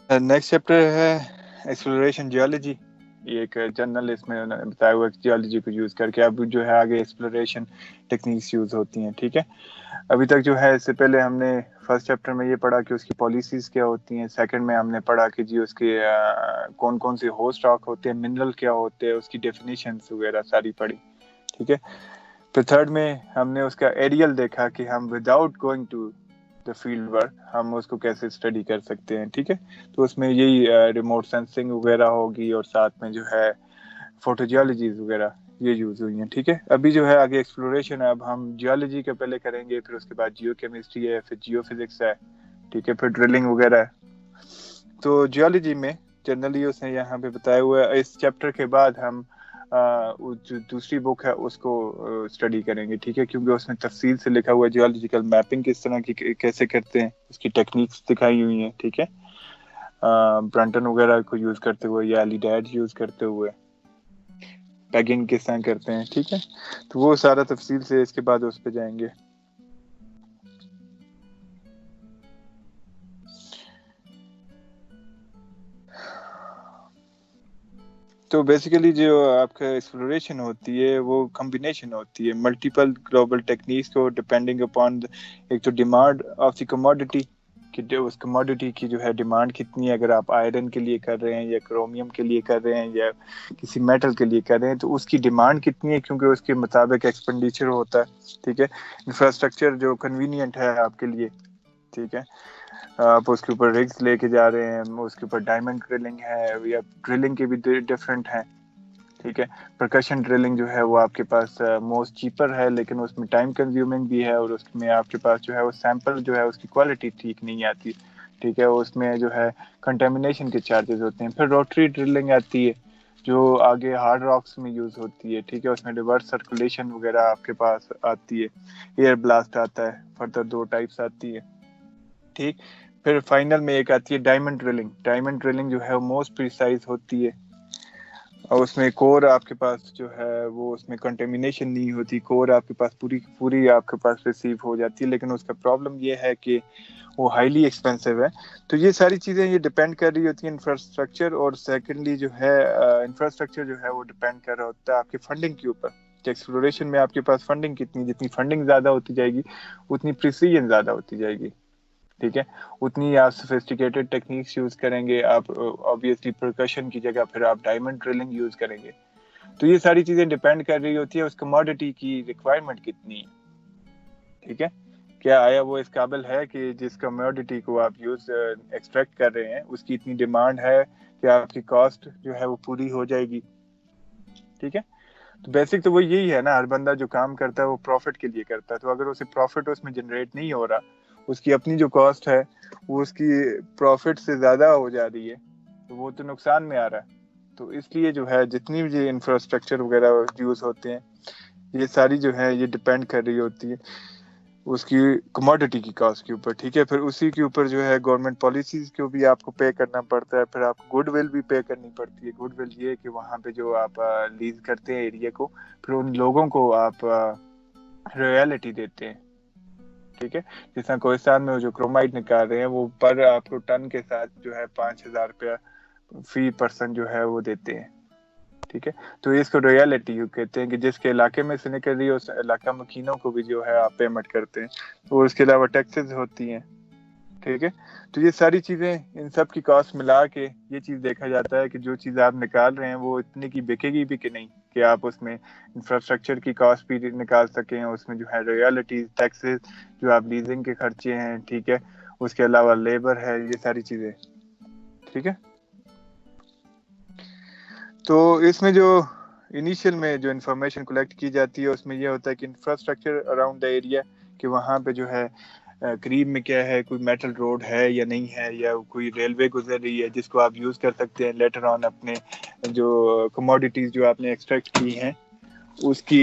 Next chapter ہے exploration geology. یہ ایک جنرل اس میں انہوں نے بتایا ہوا ہے جیولوجی کو یوز کر کے اب جو ہے آگے ایکسپلوریشن ٹیکنیکس یوز ہوتی ہیں. ٹھیک ہے, ابھی تک جو ہے اس سے پہلے ہم نے فرسٹ چیپٹر میں یہ پڑھا کہ اس کی پالیسیز کیا ہوتی ہیں. سیکنڈ میں ہم نے پڑھا کہ جی اس کے کون کون سے ہوسٹ راک ہوتے ہیں, منرل کیا ہوتے ہیں, اس کی ڈیفینیشنز وغیرہ ساری پڑھی. ٹھیک ہے, پھر تھرڈ میں ہم نے اس کا ایریل دیکھا کہ ہم without going to the field work ہم اس کو کیسے اسٹڈی کر سکتے ہیں. ٹھیک ہے, تو اس میں یہی ریموٹ سینسنگ وغیرہ ہوگی اور ساتھ میں جو ہے فوٹو جیولوجیز وغیرہ یہ یوز ہوئی ہیں. ٹھیک ہے, ابھی جو ہے آگے ایکسپلوریشن ہے. اب ہم جیولوجی کے پہلے کریں گے, پھر اس کے بعد جیو کیمسٹری ہے, پھر جیو فزکس ہے. ٹھیک ہے, پھر ڈرلنگ وغیرہ ہے. تو جیولوجی میں جنرلی اس نے یہاں پہ بتایا ہوا ہے. اس چیپٹر کے بعد ہم جو دوسری بک ہے اس کو اسٹڈی کریں گے. ٹھیک ہے, کیونکہ اس میں تفصیل سے لکھا ہوا ہے جیولوجیکل میپنگ کس طرح کی کیسے کرتے ہیں, اس کی ٹیکنیکس دکھائی ہوئی ہیں. ٹھیک ہے, برنٹن وغیرہ کو یوز کرتے ہوئے یا لیڈیڈ یوز کرتے ہوئے پیگنگ کس طرح کرتے ہیں. ٹھیک ہے, تو وہ سارا تفصیل سے اس کے بعد اس پہ جائیں گے. تو بیسیکلی جو آپ کا ایکسپلوریشن ہوتی ہے وہ کمبینیشن ہوتی ہے ملٹیپل گلوبل ٹیکنیکس کو ڈپینڈنگ اپان ایک تو ڈیمانڈ آف دی کموڈٹی کہ اس کموڈٹی کی جو ہے ڈیمانڈ کتنی ہے. اگر آپ آئرن کے لیے کر رہے ہیں یا کرومیم کے لیے کر رہے ہیں یا کسی میٹل کے لیے کر رہے ہیں تو اس کی ڈیمانڈ کتنی ہے, کیونکہ اس کے مطابق ایکسپینڈیچر ہوتا ہے. ٹھیک ہے, انفراسٹرکچر جو کنوینئنٹ ہے آپ کے لیے. ٹھیک ہے, آپ اس کے اوپر رگز لے کے جا رہے ہیں, اس کے اوپر ڈائمنڈ ڈرلنگ ہے یا ڈرلنگ کے بھی ڈفرینٹ ہیں. ٹھیک ہے, پرکشن ڈرلنگ جو ہے وہ آپ کے پاس موسٹ چیپر ہے لیکن اس میں ٹائم کنزیومنگ بھی ہے اور اس میں آپ کے پاس جو ہے وہ سیمپل جو ہے اس کی کوالٹی ٹھیک نہیں آتی. ٹھیک ہے, اس میں جو ہے کنٹامینیشن کے چارجز ہوتے ہیں. پھر روٹری ڈرلنگ آتی ہے جو آگے ہارڈ راکس میں یوز ہوتی ہے. ٹھیک ہے, اس میں ریورس سرکولیشن وغیرہ آپ کے پاس آتی ہے. ایئر بلاسٹ آتا ہے. فردر 2 ٹائپس آتی ہے. ٹھیک, پھر فائنل میں ایک آتی ہے ڈائمنڈ ڈرلنگ. ڈائمنڈ ڈرلنگ جو ہے وہ موسٹ پریسائز ہوتی ہے اور اس میں کور آپ کے پاس جو ہے وہ اس میں کنٹامینیشن نہیں ہوتی. کور آپ کے پاس پوری آپ کے پاس ریسیو ہو جاتی ہے, لیکن اس کا پرابلم یہ ہے کہ وہ ہائیلی ایکسپینسو ہے. تو یہ ساری چیزیں یہ ڈیپینڈ کر رہی ہوتی ہیں انفراسٹرکچر, اور سیکنڈلی جو ہے انفراسٹرکچر جو ہے وہ ڈیپینڈ کر رہا ہوتا ہے آپ کی فنڈنگ کے اوپر. ایکسپلوریشن میں آپ کے پاس فنڈنگ کتنی, جتنی فنڈنگ زیادہ ہوتی جائے گی اتنی پریسیجن زیادہ ہوتی جائے گی. ٹھیک ہے, اتنی آپ سوفسٹیکیٹڈ ٹیکنیکس یوز کریں گے. آپ آبویسلی پرکشن کی جگہ پھر آپ ڈائمنڈ ڈرلنگ یوز کریں گے. تو یہ ساری چیزیں ڈیپینڈ کر رہی ہوتی ہے اس کموڈٹی کی ریکوائرمنٹ کتنی ہے. ٹھیک ہے, کیا آیا وہ اس قابل ہے کہ جس کموڈٹی کو آپ یوز ایکسٹریکٹ کر رہے ہیں اس کی اتنی ڈیمانڈ ہے کہ آپ کی کاسٹ جو ہے وہ پوری ہو جائے گی. ٹھیک ہے, تو بیسک تو وہ یہی ہے نا, ہر بندہ جو کام کرتا ہے وہ پروفٹ کے لیے کرتا ہے. تو اگر اسے پروفٹ اس میں جنریٹ نہیں ہو رہا, اس کی اپنی جو کاسٹ ہے وہ اس کی پروفٹ سے زیادہ ہو جا رہی ہے تو وہ تو نقصان میں آ رہا ہے. تو اس لیے جو ہے جتنی بھی انفراسٹرکچر وغیرہ یوز ہوتے ہیں یہ ساری جو ہے یہ ڈیپینڈ کر رہی ہوتی ہے اس کی کموڈٹی کی کاسٹ کے اوپر. ٹھیک ہے, پھر اسی کے اوپر جو ہے گورنمنٹ پالیسیز کو بھی آپ کو پے کرنا پڑتا ہے. پھر آپ کو گڈ ول بھی پے کرنی پڑتی ہے. گڈ ول یہ کہ وہاں پہ جو آپ لیز کرتے ہیں ایریا کو, پھر ان لوگوں کو آپ رویلٹی دیتے ہیں. ٹھیک ہے, جس طرح کوہستان میں جو کرومائٹ نکال رہے ہیں وہ پر آپ کو ٹن کے ساتھ جو ہے 5,000 روپیہ فی پرسن جو ہے وہ دیتے ہیں. ٹھیک ہے, تو اس کو رویلٹی کہتے ہیں کہ جس کے علاقے میں سے نکل رہی ہے اس علاقہ مکینوں کو بھی جو ہے آپ پیمنٹ کرتے ہیں. اور اس کے علاوہ ٹیکسز ہوتی ہیں. ٹھیک ہے, تو یہ ساری چیزیں ان سب کی کاسٹ ملا کے یہ چیز دیکھا جاتا ہے کہ جو چیز آپ نکال رہے ہیں وہ اتنے کی بکے گی بھی کہ نہیں, کہ آپ اس میں انفراسٹرکچر کی کاسٹ بھی نکال سکیں. اس میں جو ہے رویلٹیز, ٹیکسز, جو آپ لیزنگ کے خرچے ہیں. ٹھیک ہے, اس کے علاوہ لیبر ہے, یہ ساری چیزیں. ٹھیک ہے, تو اس میں جو انیشیل میں جو انفارمیشن کلیکٹ کی جاتی ہے اس میں یہ ہوتا ہے کہ انفراسٹرکچر اراؤنڈ دا ایریا, کہ وہاں پہ جو ہے قریب میں کیا ہے, کوئی میٹل روڈ ہے یا نہیں ہے, یا کوئی ریلوے گزر رہی ہے جس کو آپ یوز کر سکتے ہیں لیٹر آن اپنے جو کموڈیٹیز جو آپ نے ایکسٹریکٹ کی ہیں اس کی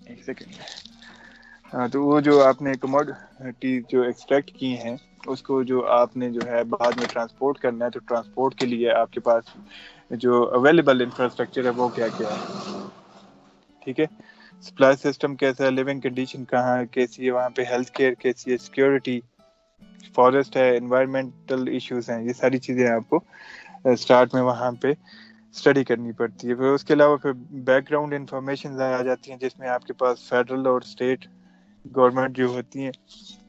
ایک سیکنڈ. ہاں, تو وہ جو آپ نے کموڈیٹیز جو ایکسٹریکٹ کی ہیں اس کو جو آپ نے جو ہے بعد میں ٹرانسپورٹ کرنا ہے, تو ٹرانسپورٹ کے لیے آپ کے پاس جو اویلیبل انفراسٹرکچر ہے وہ کیا کیا ہے. ٹھیک ہے, سپلائی سسٹم کیسا ہے, لیونگ کنڈیشن کہاں ہے, کیسی ہے وہاں پہ, ہیلتھ کیئر کیسی ہے, سیکورٹی. فارسٹ ہے, انوائرمنٹل ایشوز ہیں, یہ ساری چیزیں آپ کو اسٹارٹ میں وہاں پہ اسٹڈی کرنی پڑتی ہے. پھر اس کے علاوہ پھر بیک گراؤنڈ انفارمیشن آ جاتی ہیں, جس میں آپ کے پاس فیڈرل اور اسٹیٹ گورنمنٹ جو ہوتی ہیں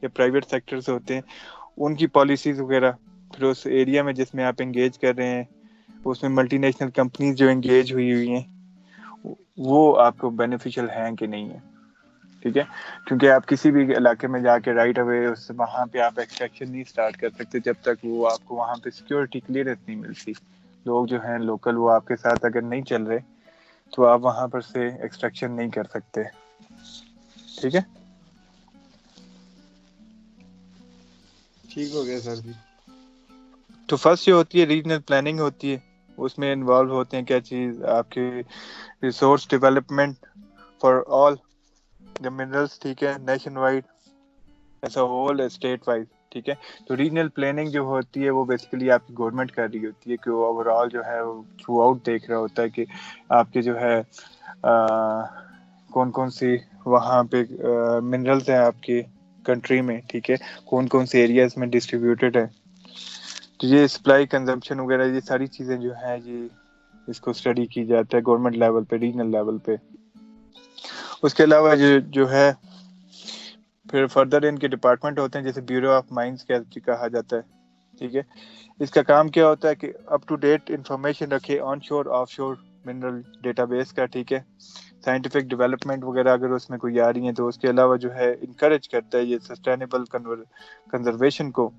یا پرائیویٹ سیکٹرز ہوتے ہیں ان کی پالیسیز وغیرہ. پھر اس ایریا میں جس میں آپ انگیج کر رہے ہیں اس میں ملٹی نیشنل کمپنیز جو انگیج ہوئی ہیں وہ آپ کو بینیفیشل ہیں کہ نہیں ہے. ٹھیک ہے, کیونکہ آپ کسی بھی علاقے میں جا کے رائٹ اوے وہاں پہ آپ ایکسٹریکشن نہیں اسٹارٹ کر سکتے جب تک وہ آپ کو وہاں پہ سیکورٹی کلیئرنس نہیں ملتی. لوگ جو ہیں لوکل وہ آپ کے ساتھ اگر نہیں چل رہے تو آپ وہاں پر سے ایکسٹریکشن نہیں کر سکتے. ٹھیک ہے, ٹھیک ہو گیا سر جی. تو فرسٹ جو ہوتی ہے ریجنل پلاننگ ہوتی ہے, اس میں انوالو ہوتے ہیں کیا چیز, آپ کے resource development for all the minerals. ٹھیک ہے, nationwide as a whole state wise. ٹھیک ہے, تو ریجنل پلاننگ جو ہوتی ہے وہ بیسیکلی آپ کی گورنمنٹ کر رہی ہوتی ہے کہ وہ اوور آل جو ہے تھرو آؤٹ دیکھ رہا ہوتا ہے کہ آپ کے جو ہے کون کون سی وہاں پہ منرلس ہیں آپ کی کنٹری میں. ٹھیک ہے, کون کون سے ایریاز میں ڈسٹریبیوٹیڈ ہے. تو یہ سپلائی کنزمپشن وغیرہ یہ ساری چیزیں جو ہیں یہ اس کو اسٹڈی کی جاتا ہے گورنمنٹ لیول پہ, ریجنل لیول پہ. اس کے علاوہ جو ہے پھر فردر ان کے ڈپارٹمنٹ ہوتے ہیں جیسے بیورو آف مائنز کہا جاتا ہے. ٹھیک ہے, اس کا کام کیا ہوتا ہے کہ اپ ٹو ڈیٹ انفارمیشن رکھے آن شور آف شور منرل ڈیٹا بیس کا. ٹھیک ہے, سائنٹیفک ڈیولپمنٹ وغیرہ اگر اس میں کوئی آ رہی ہیں تو اس کے علاوہ جو ہے انکریج کرتا ہے یہ سسٹینیبل کنزرویشن کو.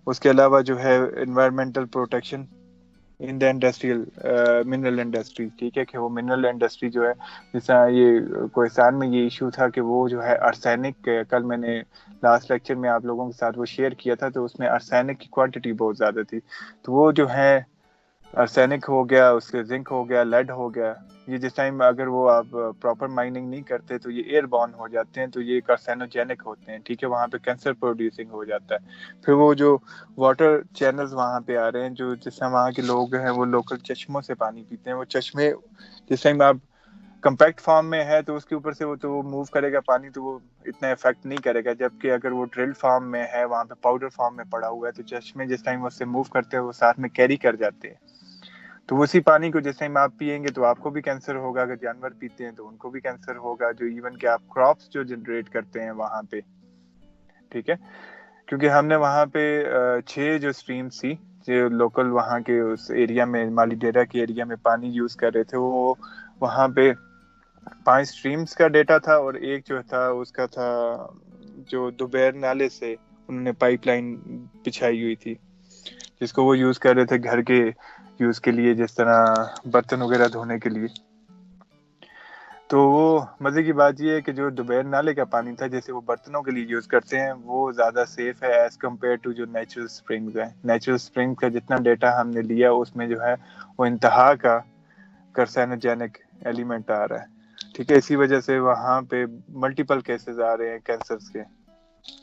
اس کے علاوہ جو ہے environmental protection in the industrial mineral industry. ٹھیک ہے, کہ وہ منرل انڈسٹری جو ہے جیسا یہ کوہستان میں یہ ایشو تھا کہ وہ جو ہے ارسینک, کل میں نے لاسٹ لیکچر میں آپ لوگوں کے ساتھ وہ شیئر کیا تھا, تو اس میں ارسینک کی کوانٹٹی بہت زیادہ تھی. تو وہ جو ہے ارسینک ہو گیا, اس کے زنک ہو گیا, لیڈ ہو گیا, یہ جس ٹائم اگر وہ آپ پراپر مائننگ نہیں کرتے تو یہ ایئر بورن ہو جاتے ہیں, تو یہ کارسینوجینک ہوتے ہیں. ٹھیک ہے, وہاں پہ کینسر پروڈیوسنگ ہو جاتا ہے. پھر وہ جو واٹر چینلز وہاں پہ آ رہے ہیں جو جس سے وہاں کے لوگ ہیں وہ لوکل چشموں سے پانی پیتے ہیں. وہ چشمے جس ٹائم آپ کمپیکٹ فارم میں ہے تو اس کے اوپر سے وہ تو موو کرے گا پانی, تو وہ اتنا افیکٹ نہیں کرے گا. جبکہ اگر وہ ڈرل فارم میں ہے, وہاں پہ پاؤڈر فارم میں پڑا ہوا ہے, تو چشمے جس ٹائم اس سے موو کرتے ہیں وہ ساتھ میں کیری کر جاتے ہیں. تو اسی پانی کو جس ٹائم آپ پیئیں گے تو آپ کو بھی کینسر ہوگا, اگر جانور پیتے ہیں تو ان کو بھی کینسر ہوگا, جو ایون کہ آپ کراپس جو جنریٹ کرتے ہیں وہاں پہ. ٹھیک ہے, کیونکہ ہم نے وہاں پہ 6 جو اسٹریمز تھی جو لوکل وہاں کے اس ایریا میں مالی ڈیرا کے ایریا میں پانی یوز کر رہے تھے, وہ وہاں پہ 5 اسٹریمز کا ڈیٹا تھا, اور ایک جو تھا اس کا تھا جو دوبیر نالے سے انہوں نے پائپ لائن بچھائی ہوئی تھی جس کو وہ یوز کر رہے تھے گھر کے یوز کے لیے, جس طرح برتن وغیرہ دھونے کے لیے. تو وہ مزے کی بات یہ ہے کہ جو دوبیر نالے کا پانی تھا جیسے وہ برتنوں کے لیے یوز کرتے ہیں وہ زیادہ سیف ہے ایز کمپیئر ٹو جو نیچرل اسپرنگز ہیں. نیچرل اسپرنگ کا جتنا ڈیٹا ہم نے لیا اس میں جو ہے وہ انتہا کا کرسینوجینک ایلیمنٹ آ رہا ہے. ٹھیک ہے, اسی وجہ سے وہاں پہ ملٹیپل کیسز آ رہے ہیں کینسرز کے.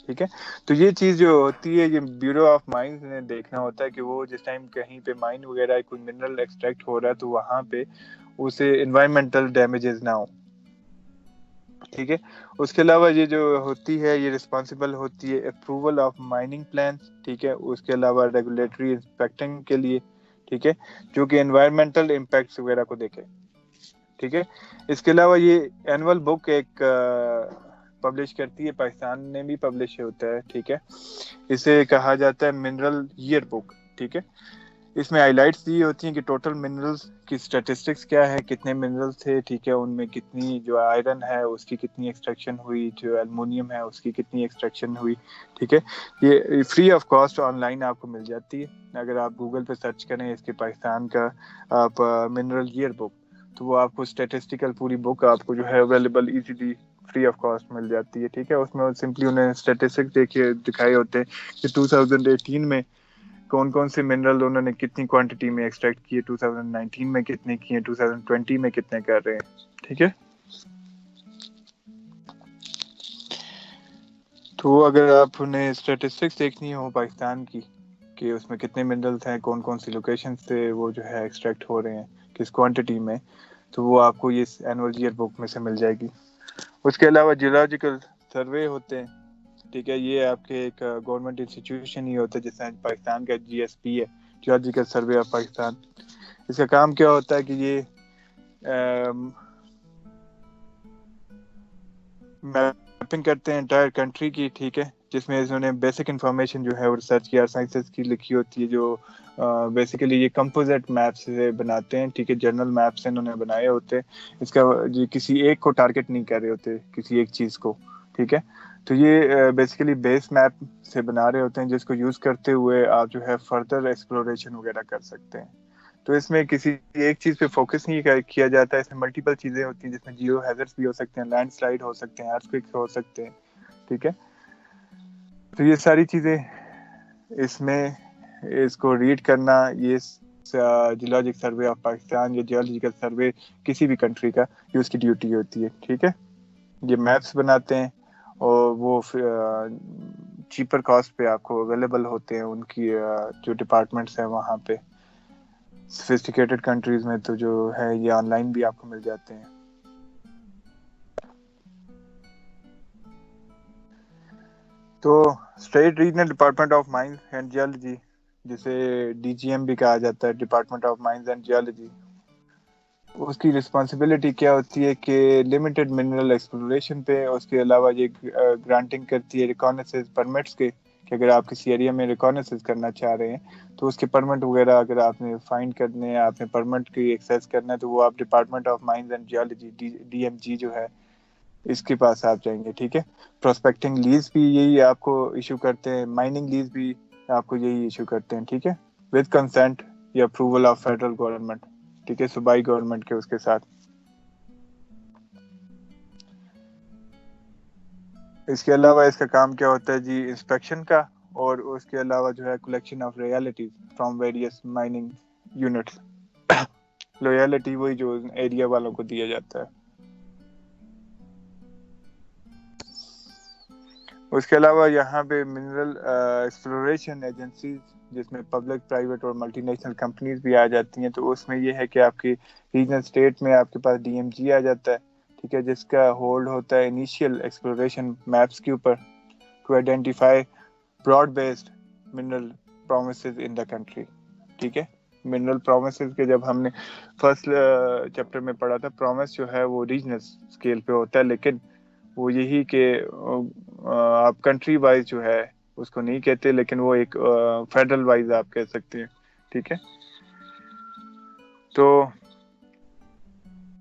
ٹھیک ہے, تو یہ چیز جو ہوتی ہے یہ بیورو آف مائنز نے دیکھنا ہوتا ہے کہ وہ جس ٹائم کہیں پہ مائن وغیرہ کوئی منرل ایکسٹریکٹ ہو رہا ہے تو وہاں پہ اسے انوائرمنٹل ڈیمیجز نہ ہو. ٹھیک ہے, اس کے علاوہ یہ جو ہوتی ہے یہ رسپانسبل ہوتی ہے اپروول آف مائننگ پلان. ٹھیک ہے, اس کے علاوہ ریگولیٹری انسپیکٹنگ کے لیے. ٹھیک ہے, جو کہ انوائرمنٹل امپیکٹس وغیرہ کو دیکھے. ٹھیک ہے, اس کے علاوہ یہ اینول بک ایک پبلش کرتی ہے, پاکستان میں بھی پبلش ہوتا ہے. ٹھیک ہے, اسے کہا جاتا ہے منرل ایئر بک. ٹھیک ہے, اس میں ہائی لائٹس دی ہوتی ہیں کہ ٹوٹل منرلز کی اسٹیٹسٹکس کیا ہے, کتنے منرلز تھے. ٹھیک ہے, ان میں کتنی جو آئرن ہے اس کی کتنی ایکسٹریکشن ہوئی, جو ایلومینیم ہے اس کی کتنی ایکسٹریکشن ہوئی. ٹھیک ہے, یہ free of cost on line آپ کو مل جاتی ہے. اگر آپ گوگل پہ سرچ کریں اس کے پاکستان کا آپ منرل ایئر بک, تو وہ آپ کو اسٹیٹسٹیکل پوری بک آپ کو جو ہے available easily free of cost مل جاتی ہے. ٹھیک ہے, اس میں سمپلی انہیں اسٹیٹسٹکس دکھائے ہوتے ہیں کہ 2018 میں کون کون سے منرل انہوں نے کتنی کوانٹٹی میں ایکسٹریکٹ کیے, 2019 میں کتنے کیے, 2020 میں کتنے کر رہے ہیں. ٹھیک ہے, تو اگر آپ نے اسٹیٹسٹکس دیکھنی ہو پاکستان کی کہ اس میں کتنے منرلس ہیں, کون کون سی لوکیشن سے وہ جو ہے ایکسٹریکٹ ہو رہے ہیں, کس کوانٹٹی میں, تو وہ آپ کو یہ اینول ایئر بک میں سے مل جائے گی. اس کے علاوہ جیولوجیکل سروے ہوتے ہیں, ٹھیک ہے. یہ آپ کے ایک گورنمنٹ انسٹیٹیوشن ہی ہوتا ہے جس طرح پاکستان کا GSP ہے, جیولوجیکل سروے آف پاکستان. اس کا کام کیا ہوتا ہے کہ یہ میپنگ کرتے ہیں انٹائر کنٹری کی, ٹھیک ہے, جس میں انہوں نے بیسک انفارمیشن جو ہے وہ ریسرچ کی سائنسز کی لکھی ہوتی ہے, جو بیسیکلی یہ کمپوزٹ میپس سے بناتے ہیں, ٹھیک ہے, جرنل میپس انہوں نے بنائے ہوتے ہیں. اس کا یہ کسی ایک کو ٹارگٹ نہیں کر رہے ہوتے, کسی ایک چیز کو, ٹھیک ہے. تو یہ بیسیکلی بیس میپ سے بنا رہے ہوتے ہیں جس کو یوز کرتے ہوئے آپ جو ہے فردر ایکسپلوریشن وغیرہ کر سکتے ہیں. تو اس میں کسی ایک چیز پہ فوکس نہیں کیا جاتا ہے, اس میں ملٹیپل چیزیں ہوتی ہیں, جس میں جیو ہیزرڈز بھی ہو سکتے ہیں, لینڈ سلائڈ ہو سکتے ہیں, ارتھکویکس ہو سکتے ہیں, ٹھیک ہے. تو یہ ساری چیزیں اس میں اس کو ریڈ کرنا, یہ جیولوجیکل سروے آف پاکستان یا جیولوجیکل سروے کسی بھی کنٹری کا, یہ اس کی ڈیوٹی ہوتی ہے, ٹھیک ہے. یہ میپس بناتے ہیں اور وہ چیپر کاسٹ پہ آپ کو اویلیبل ہوتے ہیں ان کی جو ڈپارٹمنٹس ہیں وہاں پہ. سفسٹیکیٹڈ کنٹریز میں تو جو ہے یہ آن لائن بھی آپ کو مل جاتے ہیں. تو state regional department of mines and geology, جسے DGM بھی کہا جاتا ہے, department of mines and geology, اس کی رسپانسبلٹی کیا ہوتی ہے کہ لمیٹڈ منرل ایکسپلوریشن پہ. اس کے علاوہ یہ گرانٹنگ کرتی ہے ریکانیسنس پرمٹس کے, کہ اگر آپ کسی ایریا میں ریکانیسنس کرنا چاہ رہے ہیں تو اس کے پرمٹ وغیرہ اگر آپ نے فائنڈ کرنے ہیں, آپ نے پرمٹ کی ایکسیس کرنا ہے, تو وہ آپ department of mines and geology DMG جو ہے اس کے پاس آپ جائیں گے, ٹھیک ہے. پروسپیکٹنگ لیز بھی یہی آپ کو ایشو کرتے ہیں, مائننگ لیز بھی آپ کو یہی ایشو کرتے ہیں, ٹھیک ہے, ود کنسنٹ یا اپروول آف فیڈرل گورنمنٹ, ٹھیک ہے, صوبائی گورنمنٹ کے اس کے ساتھ. اس کے علاوہ اس کا کام کیا ہوتا ہے جی, انسپیکشن کا, اور اس کے علاوہ جو ہے collection of royalties from various mining units. Royalty وہی جو ایریا والوں کو دیا جاتا ہے. اس کے علاوہ یہاں پہ منرل ایکسپلوریشن ایجنسیز, جس میں پبلک, پرائیویٹ اور ملٹی نیشنل کمپنیز بھی آ جاتی ہیں. تو اس میں یہ ہے کہ آپ کی ریجنل اسٹیٹ میں آپ کے پاس DMG آ جاتا ہے, ٹھیک ہے, جس کا ہولڈ ہوتا ہے انیشیل ایکسپلوریشن میپس کے اوپر, to identify broad based mineral promises in the country, ٹھیک ہے. منرل پرومسز کے جب ہم نے فرسٹ چیپٹر میں پڑھا تھا, پرومس جو ہے وہ ریجنل اسکیل پہ ہوتا ہے, لیکن وہ یہی کہ آپ کنٹری وائز جو ہے اس کو نہیں کہتے, لیکن وہ ایک فیڈرل وائز آپ کہہ سکتے ہیں, ٹھیک ہے. تو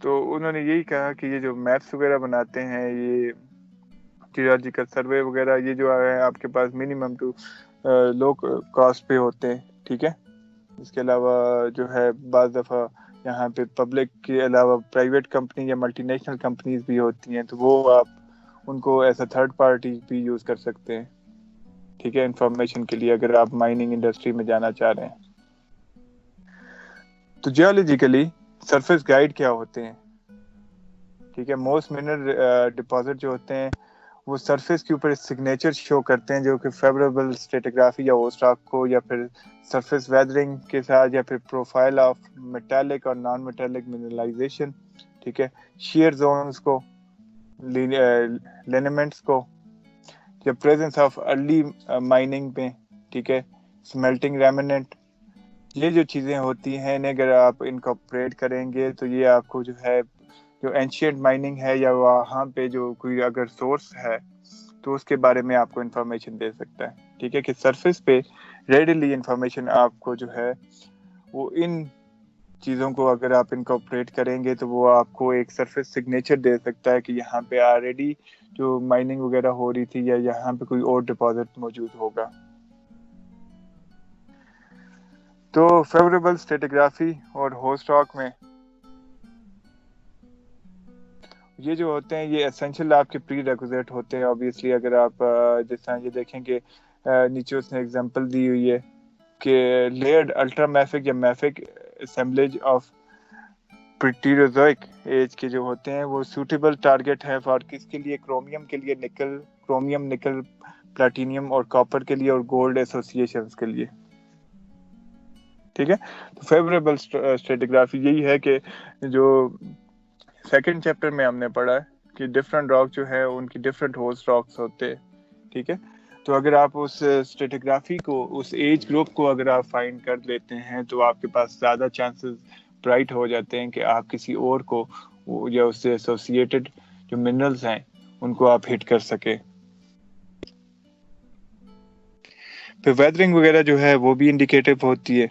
انہوں نے یہی کہا کہ یہ جو میپس وغیرہ بناتے ہیں, یہ جیولوجیکل سروے وغیرہ, یہ جو ہے آپ کے پاس منیمم ٹو لو کاسٹ پہ ہوتے ہیں, ٹھیک ہے. اس کے علاوہ جو ہے بعض دفعہ یہاں پہ پبلک کے علاوہ پرائیویٹ کمپنی یا ملٹی نیشنل کمپنیز بھی ہوتی ہیں, تو وہ آپ ان کو ایز اے تھرڈ پارٹی بھی یوز کر سکتے ہیں, ٹھیک ہے, انفارمیشن کے لیے, اگر آپ مائننگ انڈسٹری میں جانا چاہ رہے ہیں. تو جیولوجیکلی سرفیس گائیڈ کیا ہوتے ہیں, ٹھیک ہے. موسٹ منرل ڈپازٹ جو ہوتے ہیں وہ سرفیس کے اوپر سگنیچر شو کرتے ہیں, جو کہ فیوریبل اسٹریٹوگرافی یا اوسٹاک کو, یا پھر سرفیس ویدرنگ کے ساتھ, یا پھر پروفائل آف میٹالک اور نان میٹالک منرلائزیشن, ٹھیک ہے, شیئر زونز کو, لینیمنٹس کو, یا پریزنس آف ارلی مائننگ پہ, ٹھیک ہے, سمیلٹنگ ریمننٹ. یہ جو چیزیں ہوتی ہیں انہیں اگر آپ انکارپوریٹ کریں گے تو یہ آپ کو جو ہے جو اینشینٹ مائننگ ہے, یا وہاں پہ جو کوئی اگر سورس ہے تو اس کے بارے میں آپ کو انفارمیشن دے سکتا ہے, ٹھیک ہے, کہ سرفیس پہ ریڈیلی انفارمیشن آپ کو جو ہے وہ ان چیزوں کو اگر آپ انکارپوریٹ کریں گے تو وہ آپ کو ایک سرفیس سگنیچر دے سکتا ہے کہ یہاں پہ آلریڈی جو مائننگ وغیرہ ہو رہی تھی, یا یہاں پہ کوئی اور ڈپازٹ موجود ہوگا. تو فیوریبل اسٹریٹوگرافی اور ہوسٹ راک میں یہ جو ہوتے ہیں یہ اسینشل آپ کے پری ریکوزیٹ ہوتے ہیں. obviously اگر آپ جس طرح یہ دیکھیں کہ نیچے اس نے ایگزامپل دی ہوئی ہے کہ لیئرڈ الٹرا میفک یا میفک اسمبلیج آف پریٹیروزوئک ایج کے جو ہوتے ہیں وہ سوٹیبل ٹارگیٹ ہے فار کس کے لیے, کرومیم کے لیے, نکل, کرومیم, نکل, پلاٹینیم اور کاپر کے لیے, اور گولڈ ایسوسیشنز کے لیے, ٹھیک ہے. تو فیوریبل اسٹریٹوگرافی یہی ہے کہ جو سیکنڈ چیپٹر میں ہم نے پڑھا ہے کہ ڈفرنٹ راک جو ہے ان کی ڈفرنٹ ہوسٹ راکس ہوتے ہیں, ٹھیک ہے. تو اگر آپ اس اسٹریٹیگرافی کو, اس ایج گروپ کو اگر آپ فائنڈ کر لیتے ہیں تو آپ کے پاس زیادہ چانسز برائٹ ہو جاتے ہیں کہ آپ کسی اور کو یا اس سے ایسوسیٹڈ جو منرلز ہیں ان کو آپ ہٹ کر سکیں. پھر ویدرنگ وغیرہ جو ہے وہ بھی انڈیکیٹو ہوتی ہے.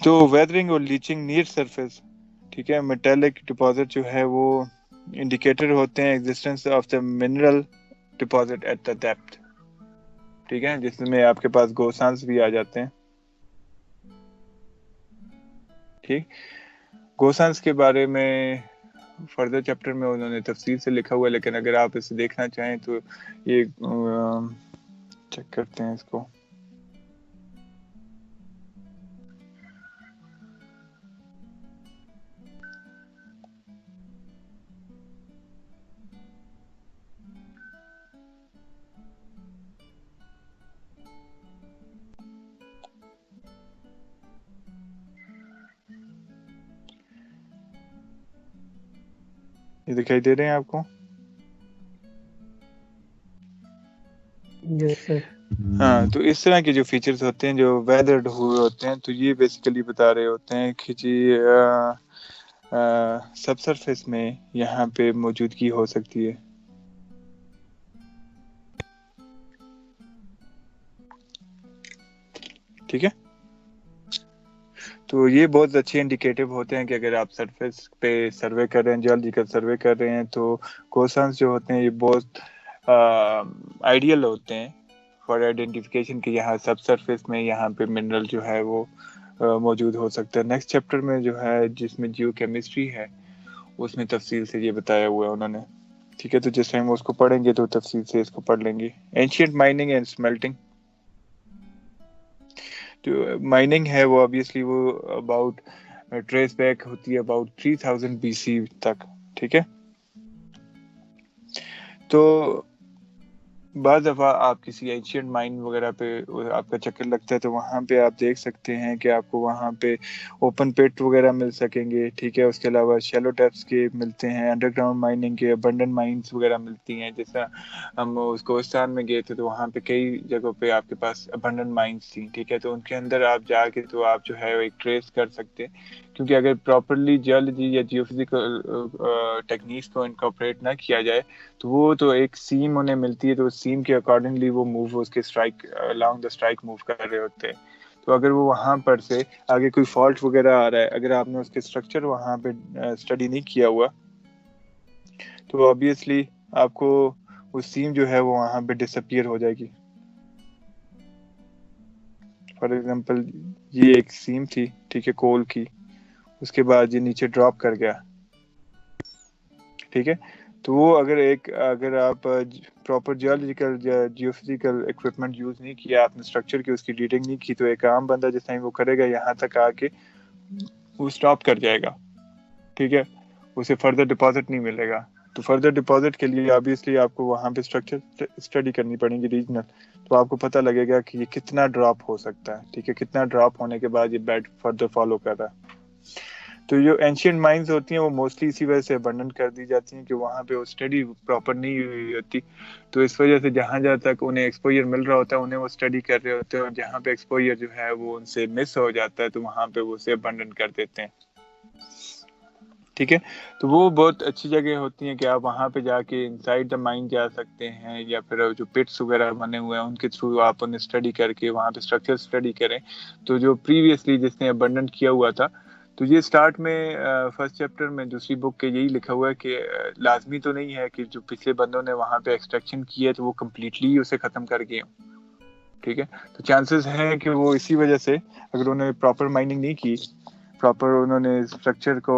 تو ویدرنگ اور لیچنگ نیئر سرفیس, ٹھیک ہے, میٹالک ڈپازٹ جو ہے وہ انڈیکیٹر ہوتے ہیں existence of the mineral deposit at the depth. ٹھیک ہے, جس میں آپ کے پاس گوسانس بھی آ جاتے ہیں. ٹھیک, گوسانس کے بارے میں فردر چیپٹر میں انہوں نے تفصیل سے لکھا ہوا ہے, لیکن اگر آپ اسے دیکھنا چاہیں تو یہ چیک کرتے ہیں اس کو. یہ دکھائی دے رہے ہیں آپ کو؟ یس سر. ہاں, تو اس طرح کے جو فیچرز ہوتے ہیں جو ویدرڈ ہوئے ہوتے ہیں, تو یہ بیسیکلی بتا رہے ہوتے ہیں کہ جی سب سرفیس میں یہاں پہ موجودگی ہو سکتی ہے. ٹھیک ہے, تو یہ بہت اچھے انڈیکیٹو ہوتے ہیں کہ اگر آپ سرفیس پہ سروے کر رہے ہیں, جیولوجیکل سروے کر رہے ہیں, تو کوسانس جو ہوتے ہیں یہ بہت آئیڈیل ہوتے ہیں فار آئیڈینٹیفیکیشن کہ یہاں سب سرفیس میں یہاں پہ منرل جو ہے وہ موجود ہو سکتا ہے. نیکسٹ چیپٹر میں جو ہے جس میں جیو کیمسٹری ہے اس میں تفصیل سے یہ بتایا ہوا ہے انہوں نے. ٹھیک ہے, تو جس ٹائم اس کو پڑھیں گے تو تفصیل سے اس کو پڑھ لیں گے. Ancient mining and smelting. جو مائننگ ہے وہ obviously وہ اباؤٹ ٹریس بیک ہوتی ہے اباؤٹ 3000 BC تک. ٹھیک ہے, تو بعض دفعہ آپ کسی اینشینٹ مائن وغیرہ پہ آپ کا چکر لگتا ہے تو وہاں پہ آپ دیکھ سکتے ہیں کہ آپ کو وہاں پہ اوپن پٹ وغیرہ مل سکیں گے. ٹھیک ہے, اس کے علاوہ شیلو ٹیپس کے ملتے ہیں, انڈر گراؤنڈ مائننگ کے ابنڈنٹ مائنس وغیرہ ملتی ہیں. جیسا ہم اس کوہستان میں گئے تھے تو وہاں پہ کئی جگہوں پہ آپ کے پاس ابنڈنٹ مائنس تھیں. ٹھیک ہے, تو ان کے اندر آپ جا کے تو آپ جو ہے ایک ٹریس کر سکتے ہیں, کیونکہ اگر پراپرلی جیولوجی یا جیو فزیکل ٹیکنیکس کو انکارپوریٹ نہ کیا جائے تو وہ تو ایک سیم انہیں ملتی ہے, تو سیم کے اکارڈنگلی وہ موو اس کے strike along the strike move کر رہے ہوتے ہیں. تو اگر وہ وہاں پر سے آگے کوئی فالٹ وغیرہ آ رہا ہے, اگر آپ نے اس کے اسٹرکچر وہاں پہ اسٹڈی نہیں کیا ہوا تو obviously آپ کو وہ سیم جو ہے وہ وہاں پہ ڈس اپیئر ہو جائے گی. فار ایگزامپل یہ ایک سیم تھی, ٹھیک ہے, کول کی, اس کے بعد یہ نیچے ڈراپ کر گیا. ٹھیک ہے, تو وہ اگر آپ proper geological geophysical equipment use نہیں کیا, آپ نے اسٹرکچر کی اس کی ریڈنگ نہیں کی, تو ایک عام بندہ جس ٹائم وہ کرے گا یہاں تک آ کے وہ اسٹاپ کر جائے گا. ٹھیک ہے, اسے فردر ڈپازٹ نہیں ملے گا. تو فردر ڈپازٹ کے لیے obviously آپ کو وہاں پہ اسٹرکچر اسٹڈی کرنی پڑے گی ریجنل, تو آپ کو پتہ لگے گا کہ یہ کتنا ڈراپ ہو سکتا ہے. ٹھیک ہے, کتنا ڈراپ ہونے کے بعد یہ بیڈ فردر فالو کر رہا ہے. تو جو اینشینٹ مائنز ہوتی ہیں وہ موسٹلی اسی وجہ سے ابنڈنٹ کر دی جاتی ہیں کہ وہاں پہ وہ اسٹڈی پراپر نہیں ہوئی ہوتی, تو اس وجہ سے جہاں تک انہیں ایکسپوئر مل رہا ہوتا ہے انہیں وہ اسٹڈی کر رہے ہوتے ہیں, اور جہاں پہ ایکسپوئر جو ہے وہ ان سے مس ہو جاتا ہے تو وہاں پہ وہ اسے ابنڈنٹ کر دیتے ہیں. ٹھیک ہے, تو وہ بہت اچھی جگہ ہوتی ہیں کہ آپ وہاں پہ جا کے انسائڈ دا مائن جا سکتے ہیں, یا پھر جو پٹس وغیرہ بنے ہوئے ہیں ان کے تھرو آپ انہیں اسٹڈی کر کے وہاں پہ اسٹرکچر اسٹڈی کریں. تو جو پریویسلی جس نے ابنڈنٹ کیا ہوا تھا, تو یہ اسٹارٹ میں فرسٹ چیپٹر میں دوسری بک کے یہی لکھا ہوا ہے کہ لازمی تو نہیں ہے کہ جو پچھلے بندوں نے وہاں پہ ایکسٹریکشن کی ہے تو وہ کمپلیٹلی اسے ختم کر گئے. ٹھیک ہے, تو چانسز ہیں کہ وہ اسی وجہ سے اگر انہوں نے پراپر مائننگ نہیں کی, پراپر انہوں نے اسٹرکچر کو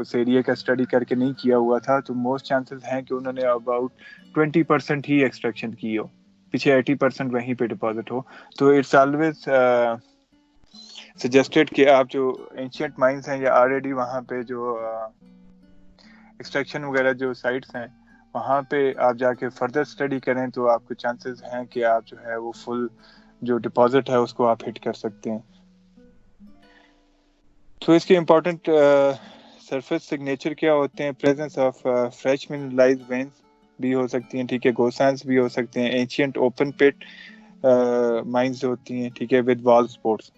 اس ایریے کا اسٹڈی کر کے نہیں کیا ہوا تھا, تو موسٹ چانسز ہیں کہ انہوں نے اباؤٹ 20% ہی ایکسٹریکشن کی ہو, پیچھے 80% وہیں پہ ڈپازٹ ہو. تو اٹس آلویز سجیسٹڈ کہ آپ جو اینشینٹ مائنز ہیں یا آلریڈی وہاں پہ جو ایکسٹریکشن وغیرہ جو سائٹس ہیں وہاں پہ آپ جا کے فردر اسٹڈی کریں, تو آپ کو چانسز ہیں کہ آپ جو ہے وہ فل جو ڈپازٹ ہے اس کو آپ ہٹ کر سکتے ہیں. تو اس کے امپورٹنٹ سرفیس سگنیچر کیا ہوتے ہیں؟ پریزنس آف فریش منرلائزڈ وینز, بھی ہو سکتی ہیں, ٹھیک ہے, گوسانس بھی ہو سکتے ہیں, اینشینٹ اوپن پٹ مائنز ہوتی ہیں, ٹھیک ہے, ود وال سپورٹس,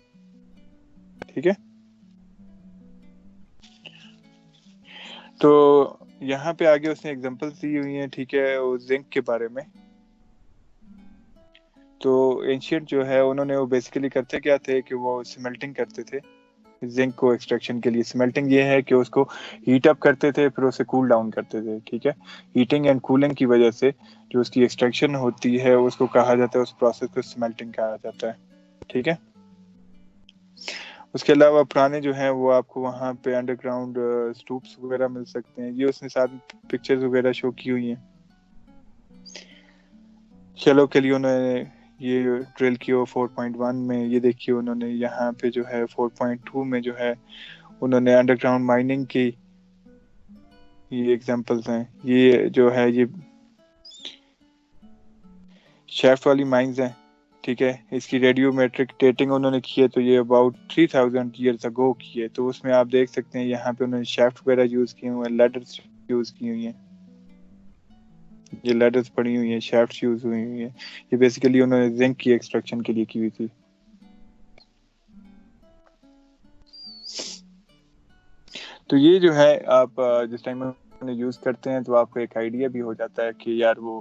ٹھیک ہے. تو یہاں پہ آگے اس نے ایگزامپلس دی ہوئی ہیں, ٹھیک ہے, زنک کے بارے میں. تو اینشینٹ جو ہے انہوں نے وہ بیسیکلی کرتے کیا تھے کہ وہ سمیلٹنگ کرتے تھے زنک کو ایکسٹریکشن کے لیے. سمیلٹنگ یہ ہے کہ اس کو ہیٹ اپ کرتے تھے, پھر اسے کول ڈاؤن کرتے تھے, ٹھیک ہے. ہیٹنگ اینڈ کولنگ کی وجہ سے جو اس کی ایکسٹریکشن ہوتی ہے اس کو کہا جاتا ہے, اس پروسیس کو سمیلٹنگ کہا جاتا ہے, ٹھیک ہے. اس کے علاوہ پرانے جو ہیں وہ آپ کو وہاں پہ انڈر گراؤنڈ اسٹوپس وغیرہ مل سکتے ہیں. یہ اس نے ساتھ پکچرز وغیرہ شو کی ہوئی ہیں. شیلو کے لیے انہوں نے یہ ڈرل کیا 4.1 میں. یہ دیکھیے انہوں نے یہاں پہ جو ہے 4.2 میں جو ہے انہوں نے انڈر گراؤنڈ مائننگ کی یہ ایگزامپلس ہیں. یہ جو ہے یہ شیفٹ والی مائنز ہیں, ٹھیک ہے. اس کی ریڈیو میٹرک ڈیٹنگ انہوں نے کی ہے تو یہ اباؤٹ 3000 ایئرس اگو کی ہے. تو اس میں آپ دیکھ سکتے ہیں یہاں پہ انہوں نے شیفٹ وغیرہ یوز کیے ہوئے ہیں, لیڈرز یوز کی ہوئی ہیں, یہ لیڈرز پڑی ہوئی ہیں, شیفٹس یوز ہوئی ہوئی ہیں. یہ بیسیکلی انہوں نے زنک کی ایکسٹریکشن کے لیے کی ہوئی تھی. تو یہ جو ہے آپ جس ٹائم یوز کرتے ہیں تو آپ کو ایک آئیڈیا بھی ہو جاتا ہے کہ یار وہ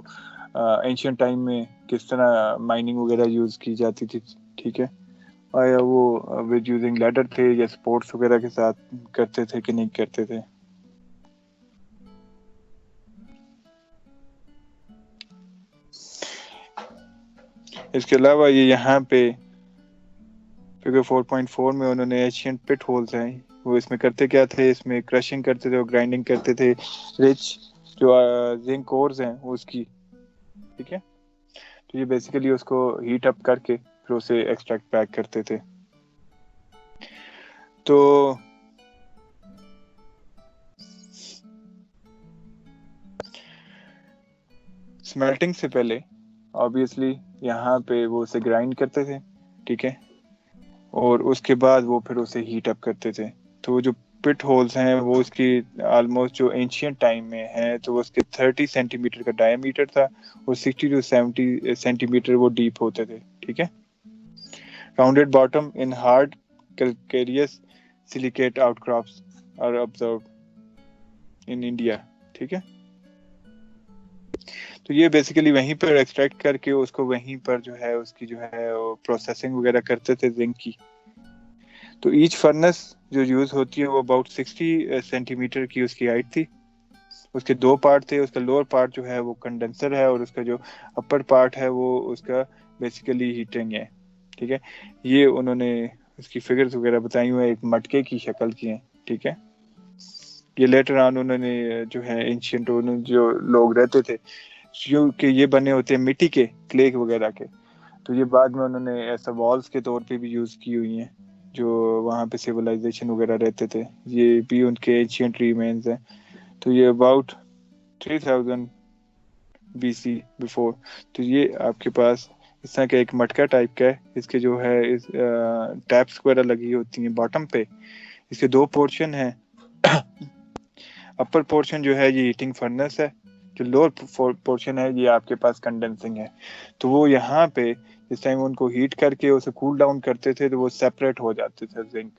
اینشینٹ ٹائم میں کس طرح مائننگ وغیرہ یوز کی جاتی تھی, ٹھیک ہے. آیا وہ ود یوزنگ لیڈر تھے یا سپورٹس وغیرہ کے ساتھ کرتے تھے کہ نہیں کرتے تھے. اس کے علاوہ یہ یہاں پہ فگر 4.4 میں انہوں نے ایشینٹ پٹ ہولز ہیں, وہ اس میں کرتے کیا تھے, اس میں کرشنگ کرتے تھے اور گرائنڈنگ کرتے تھے رچ جو زنک کورز ہیں اس کی, ٹھیک ہے. تو یہ بیسیکلی اس کو ہیٹ اپ کر کے پھر اسے ایکسٹریکٹ بیک کرتے تھے. تو سمیلٹنگ سے پہلے آبویسلی یہاں پہ وہ اسے گرائنڈ کرتے تھے, ٹھیک ہے, اور اس کے بعد وہ پھر اسے ہیٹ اپ کرتے تھے. تو جو پٹ ہولز ہیں وہ اس کی آلموسٹ جو اینشینٹ ٹائم میں ہے تو اس کے 30 سینٹی میٹر کا ڈایا میٹر تھا اور 60 to 70 سینٹی میٹر وہ ڈیپ ہوتے تھے, ٹھیک ہے. Rounded bottom in hard calcareous silicate outcrops are observed in India, ٹھیک ہے. تو یہ بیسیکلی وہیں پر ایکسٹریکٹ کر کے اس کو وہیں پر جو ہے اس کی جو ہے پروسیسنگ وغیرہ کرتے تھے زنک کی. تو ایچ فرنس جو یوز ہوتی ہے وہ اباؤٹ 60 سینٹی میٹر کی اس کی ہائٹ تھی. اس کے دو پارٹ تھے, اس کا لوور پارٹ جو ہے وہ کنڈنسر ہے اور اس کا جو اپر پارٹ ہے وہ اس کا بیسیکلی ہیٹنگ ہے, ٹھیک ہے. یہ انہوں نے اس کی فگرز وغیرہ بتائی ہوئے ایک مٹکے کی شکل کی ہیں, ٹھیک ہے. یہ لیٹر آن انہوں نے جو ہے اینشینٹ جو لوگ رہتے تھے کہ یہ بنے ہوتے ہیں مٹی کے کلے وغیرہ کے, تو یہ بعد میں انہوں نے ایسا والز کے طور پہ بھی یوز کی ہوئی ہیں جو وہاں پہ سیولائزیشن وغیرہ رہتے تھے. یہ بھی ان کے اینشینٹ ریمینز ہیں. تو یہ اباؤٹ 3000 BC بفور. تو یہ آپ کے پاس اس طرح کا ایک مٹکا ٹائپ کا ہے, اس کے جو ہے ٹیپس وغیرہ لگی ہوتی ہیں باٹم پہ. اس کے دو پورشن ہیں, اپر پورشن جو ہے یہ ہیٹنگ فرنس ہے, جو لوور پورشن ہے یہ آپ کے پاس کنڈنسنگ ہے. تو وہ یہاں پہ اس ٹائم ان کو ہیٹ کر کے اسے کول ڈاؤن کرتے تھے تو وہ سیپریٹ ہو جاتے تھے زنک,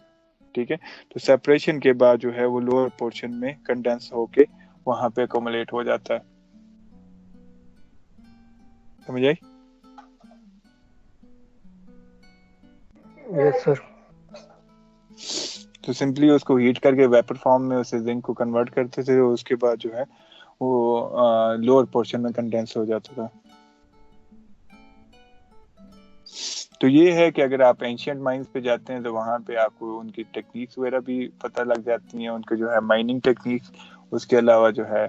ٹھیک ہے. تو سیپریشن کے بعد جو ہے وہ لوور پورشن میں کنڈینس ہو کے وہاں پہ ایکومولیٹ ہو جاتا ہے. سمجھ آئی؟ یس سر. تو سمپلی اس کو ہیٹ کر کے ویپر فارم میں اسے زنک کو کنورٹ کرتے تھے, اس کے بعد جو ہے وہ لوور پورشن میں کنڈینس ہو جاتا تھا. تو یہ ہے کہ اگر آپ اینشینٹ مائنز پہ جاتے ہیں تو وہاں پہ آپ کو ان کی ٹیکنیکس وغیرہ بھی پتہ لگ جاتی ہیں, ان کے جو ہے مائننگ ٹیکنیکس. اس کے علاوہ جو ہے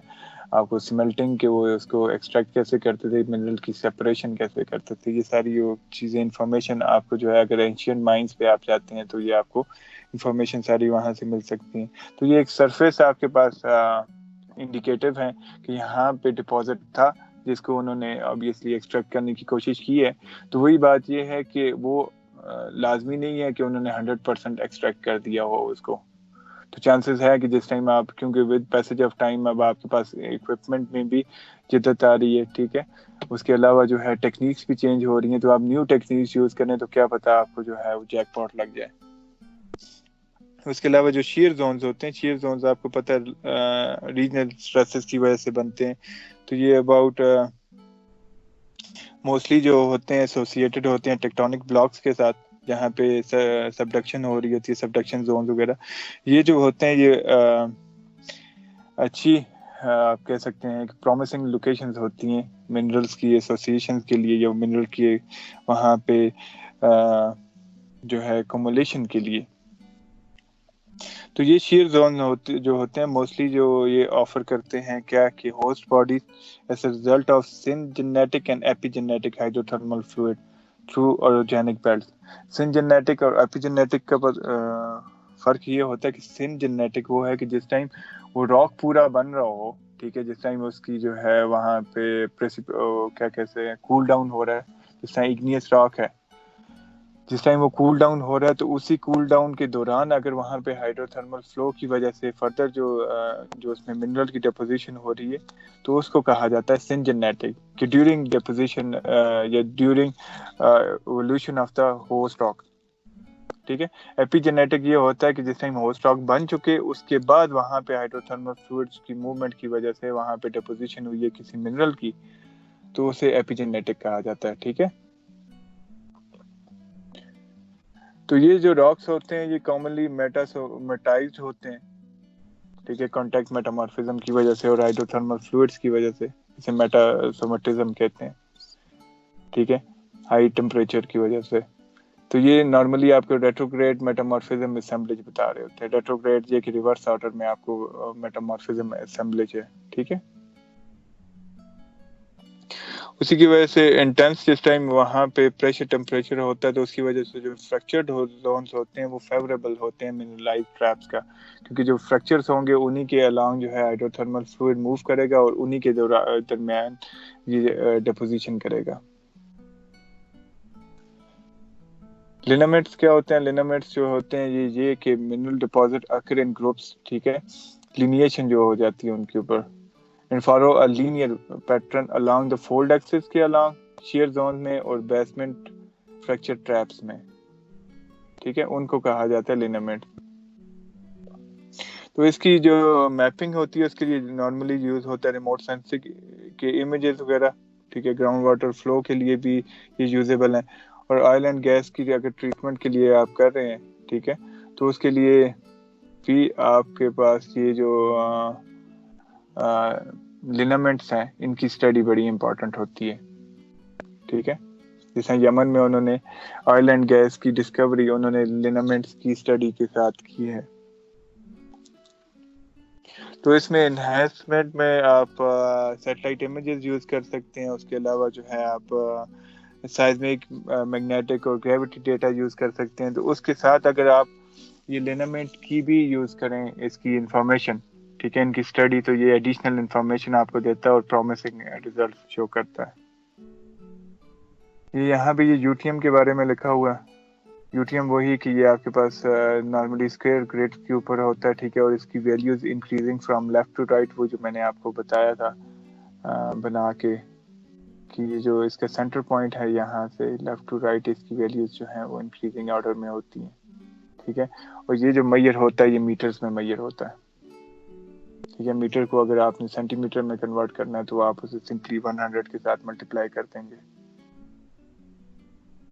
آپ کو سمیلٹنگ کے وہ اس کو ایکسٹریکٹ کیسے کرتے تھے, منرل کی سیپریشن کیسے کرتے تھے, یہ ساری وہ چیزیں انفارمیشن آپ کو جو ہے اگر اینشینٹ مائنز پہ آپ جاتے ہیں تو یہ آپ کو انفارمیشن ساری وہاں سے مل سکتی ہیں. تو یہ ایک سرفیس آپ کے پاس انڈیکیٹو ہے کہ یہاں پہ ڈپازٹ تھا جس کو انہوں نے obviously ایکسٹریکٹ کرنے کی کوشش کی ہے. تو وہی بات یہ ہے کہ وہ لازمی نہیں ہے کہ انہوں نے 100% ایکسٹریکٹ کر دیا ہو اس کو, تو چانسز ہے کہ جس ٹائم آپ کیونکہ ود پیسج آف ٹائم اب آپ کے پاس اکوپمنٹ میں بھی جدت آ رہی ہے, ٹھیک ہے, اس کے علاوہ جو ہے ٹیکنیکس بھی چینج ہو رہی ہیں, تو آپ نیو ٹیکنیکس یوز کریں تو کیا پتا آپ کو جو ہے وہ جیک پاٹ لگ جائے. اس کے علاوہ جو شیئر زونز ہوتے ہیں, شیئر زونز آپ کو پتہ ہے ریجنل اسٹریسز کی وجہ سے بنتے ہیں, تو یہ اباؤٹ موسٹلی جو ہوتے ہیں ایسوسیٹڈ ہوتے ہیں ٹیکٹونک بلاکس کے ساتھ, جہاں پہ سبڈکشن ہو رہی ہوتی ہے, سبڈکشن زونز وغیرہ. یہ جو ہوتے ہیں یہ اچھی آپ کہہ سکتے ہیں پرومسنگ لوکیشنز ہوتی ہیں منرلز کی ایسوسیشن کے لیے, یا منرل کی وہاں پہ جو ہے کمولیشن کے لیے. تو یہ شیئر زون جو ہوتے ہیں موسٹلی جو یہ آفر کرتے ہیں کیا کہ host body as a result of syngenetic and epigenetic hydrothermal fluid through orogenic belt. Syngenetic اور ایپیجنیٹک کا فرق یہ ہوتا ہے کہ سنجنیٹک وہ ہے کہ جس ٹائم وہ راک پورا بن رہا ہو, ٹھیک ہے, جس ٹائم اس کی جو ہے وہاں پہ کیا کہتے ہیں کول ڈاؤن ہو رہا ہے, جس طرح ایگنیس راک ہے, جس ٹائم وہ کول ڈاؤن ہو رہا ہے تو اسی کول ڈاؤن کے دوران اگر وہاں پہ ہائیڈروتھرمل فلو کی وجہ سے فردر جو اس میں منرل کی ڈیپوزیشن ہو رہی ہے تو اس کو کہا جاتا ہے سنجنیٹک, کہ ڈیورنگ ڈیپوزیشن یا during evolution of the host rock, ٹھیک ہے. ایپی جینیٹک یہ ہوتا ہے کہ جس ٹائم ہوسٹ راک بن چکے اس کے بعد وہاں پہ ہائیڈروتھرمل فلوئڈز کی موومنٹ کی وجہ سے وہاں پہ ڈیپوزیشن ہوئی ہے کسی منرل کی, تو اسے ایپی جینیٹک کہا جاتا ہے, ٹھیک ہے. تو یہ جو راکس ہوتے ہیں یہ کامنلی میٹائزڈ ہوتے ہیں, ٹھیک ہے, کانٹیکٹ میٹامارفزم کی وجہ سے اور ہائیڈروتھرمل فلوئڈز کی وجہ سے, اسے میٹاسومیٹزم کہتے ہیں, ٹھیک ہے, ہائی ٹمپریچر کی وجہ سے. تو یہ نارملی آپ کو ریٹروگریڈ میٹامارفزم اسمبلیج بتا رہے ہوتے ہیں. ریٹروگریڈ یہ کہ ریورس آرڈر میں آپ کو میٹامارفزم اسمبلیج ہے, ٹھیک ہے. اسی کی وجہ سے انٹینس جس ٹائم وہاں پہ پریشر ٹمپریچر ہوتا ہے تو اس کی وجہ سے جو فریکچرڈ زونز ہوتے ہیں وہ فیوریبل ہوتے ہیں منرلائز ٹریپس کا, کیونکہ جو فریکچرز ہوں گے انہی کے along جو ہے ہائیڈروتھرمل فلوئڈ موو کرے گا اور انہی کے درمیان یہ ڈیپوزیشن کرے گا. لینامنٹس کیا ہوتے ہیں؟ لینامنٹس جو ہوتے ہیں یہ کہ منرل ڈپازٹ اکر ان گروپس, ٹھیک ہے, لینیشن جو ہو جاتی ہے ان کے اوپر, and follow a linear pattern along the fold axis کے along shear zone میں اور basement fracture traps میں, ٹھیک ہے, ان کو کہا جاتا ہے لینامنٹ. تو اس کی جو میپنگ ہوتی ہے اس کے لیے نارملی یوز ہوتا ہے ریموٹ سینسنگ کے امیجز وغیرہ, ٹھیک ہے, گراؤنڈ واٹر فلو کے لیے بھی یہ یوزیبل ہیں, اور آئل اینڈ گیس کی اگر ٹریٹمنٹ کے لیے آپ کر رہے ہیں, ٹھیک ہے, تو اس کے لیے بھی آپ کے پاس یہ جو لینامنٹس ہیں ان کی اسٹڈی بڑی امپورٹنٹ ہوتی ہے, ٹھیک ہے. جیسے یمن میں انہوں نے آئل اینڈ گیس کی ڈسکوری انہوں نے لینامنٹس کی اسٹڈی کے ساتھ کی ہے. تو اس میں انہینسمنٹ میں آپ سیٹلائٹ امیجز یوز کر سکتے ہیں. اس کے علاوہ جو ہے آپ سائزمک, میگنیٹک اور گریوٹی ڈیٹا یوز کر سکتے ہیں. تو اس کے ساتھ اگر آپ یہ لینامنٹ کی بھی یوز کریں اس کی انفارمیشن, ٹھیک ہے, ان کی اسٹڈی, تو یہ ایڈیشنل انفارمیشن آپ کو دیتا ہے اور پرومسنگ ریزلٹ شو کرتا ہے. یہ یہاں پہ یہ یوٹیم کے بارے میں لکھا ہوا ہے. یوٹیم وہی کہ یہ آپ کے پاس نارملی اسکوئر گریڈ کے اوپر ہوتا ہے, ٹھیک ہے, اور اس کی values increasing from left to right, وہ جو میں نے آپ کو بتایا تھا بنا کے کہ یہ جو اس کا سینٹر پوائنٹ ہے یہاں سے لیفٹ ٹو رائٹ, اس کی ویلیوز جو ہیں وہ انکریزنگ آرڈر میں ہوتی ہیں, ٹھیک ہے. اور یہ جو میئر ہوتا ہے یہ میٹرز میں میئر ہوتا ہے, ٹھیک ہے. میٹر کو اگر آپ نے سینٹی میٹر میں کنورٹ کرنا ہے تو آپ اسے سمپلی 100 کے ساتھ ملٹیپلائی کر دیں گے,